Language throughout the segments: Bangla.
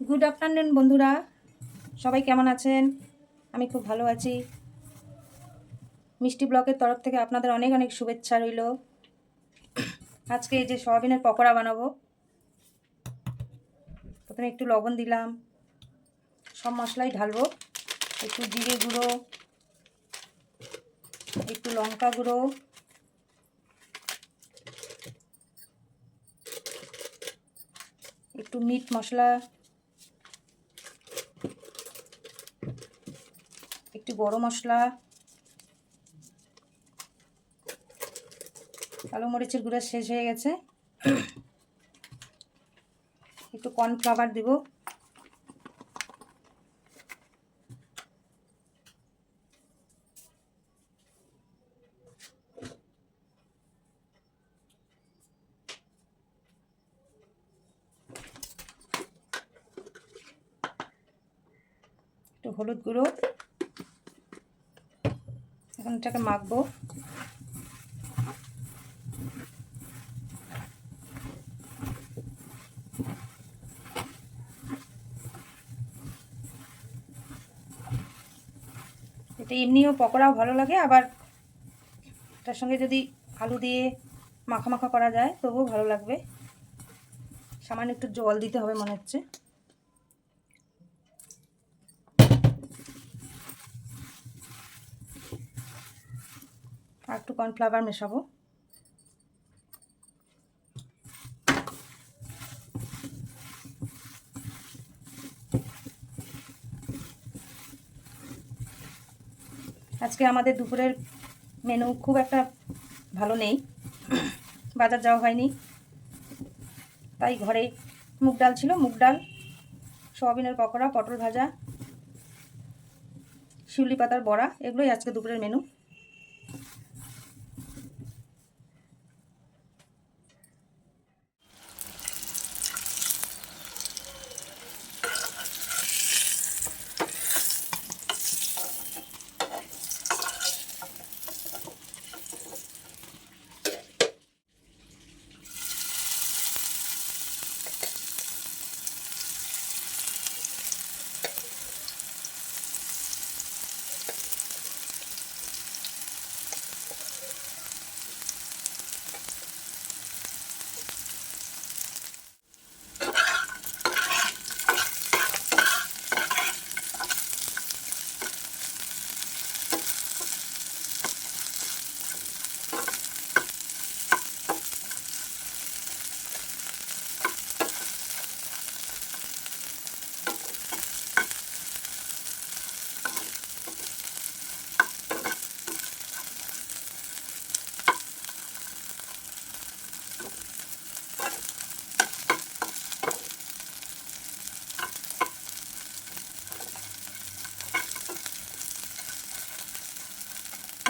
গুড আফটারনুন বন্ধুরা, সবাই কেমন আছেন? আমি খুব ভালো আছি। মিষ্টি ব্লকের তরফ থেকে আপনাদের অনেক অনেক শুভেচ্ছা রইল। আজকে এই যে সয়াবিনের পকোড়া বানাবো। প্রথমে একটু লবণ দিলাম, সব মশলাই ঢালবো। একটু জিরে গুঁড়ো, একটু লঙ্কা গুঁড়ো, একটু মিট মশলা, একটু গরম মশলা, কালো মরিচের গুঁড়ো শেষ হয়ে গেছে। একটু কর্নফ্লাওয়ার দিব, একটু হলুদ গুঁড়ো। এখন এটাকে মাখবো। এটা এমনিও পকোড়াও ভালো লাগে, আবার তার সঙ্গে যদি আলু দিয়ে মাখা মাখা করা যায় তবুও ভালো লাগবে। সামান্য একটু জল দিতে হবে মনে হচ্ছে। আর একটু কর্নফ্লাওয়ার মেশাবো। আজকে আমাদের দুপুরের মেনু খুব একটা ভালো নেই, বাজার যাওয়া হয়নি, তাই ঘরে মুগ ডাল ছিল, মুগ ডাল, সয়াবিনের পকোড়া, পটল ভাজা, শিউলি পাতার বড়া, এগুলোই আজকে দুপুরের মেনু।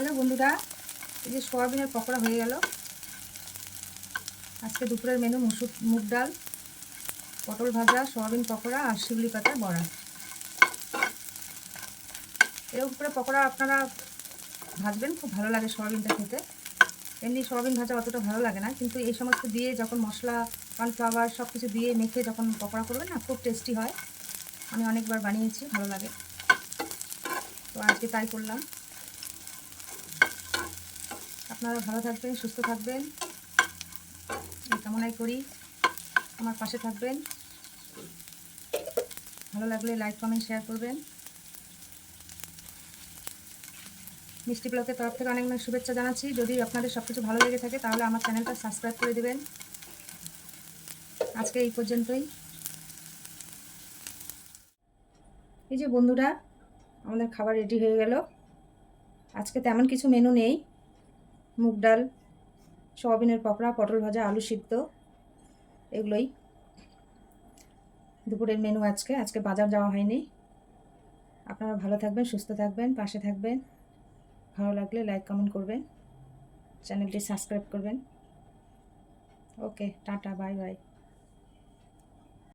হ্যালো বন্ধুরা, এই যে সয়াবিনের পকোড়া হয়ে গেল। আজকে দুপুরের মেনু মুগ ডাল, পটল ভাজা, সয়াবিন পকোড়া আর শিউলি পাতার বড়া। এর উপরে পকোড়া আপনারা ভাজবেন, খুব ভালো লাগে সয়াবিনটা খেতে। এমনি সয়াবিন ভাজা অতটা ভালো লাগে না, কিন্তু এই সমস্ত দিয়ে যখন মশলা, কর্নফ্লাওয়ার সব কিছু দিয়ে মেখে যখন পকোড়া করবেন না, খুব টেস্টি হয়। আমি অনেকবার বানিয়েছি, ভালো লাগে। তো আজকে তাই করলাম। আপনারা ভালো থাকবেন, সুস্থ থাকবেন, এই কামনাই করি। আমার পাশে থাকবেন। ভালো লাগলে লাইক, কমেন্ট, শেয়ার করবেন। মিষ্টি ব্লকের তরফ থেকে অনেক অনেক শুভেচ্ছা জানাচ্ছি। যদি আপনাদের সব কিছু ভালো লেগে থাকে তাহলে আমার চ্যানেলটা সাবস্ক্রাইব করে দেবেন। আজকে এই পর্যন্তই। এই যে বন্ধুরা, আমাদের খাবার রেডি হয়ে গেল। আজকে তেমন কিছু মেনু নেই, মুগ ডাল, সয়াবিনের পকোড়া, পটল ভাজা, আলু সিদ্ধ, এগুলোই দুপুরের মেনু। আজকে বাজার যাওয়া হয়নি। আপনারা ভালো থাকবেন, সুস্থ থাকবেন, পাশে থাকবেন। ভালো লাগলে লাইক, কমেন্ট করবেন, চ্যানেলটি সাবস্ক্রাইব করবেন। ওকে, টাটা, বাই বাই।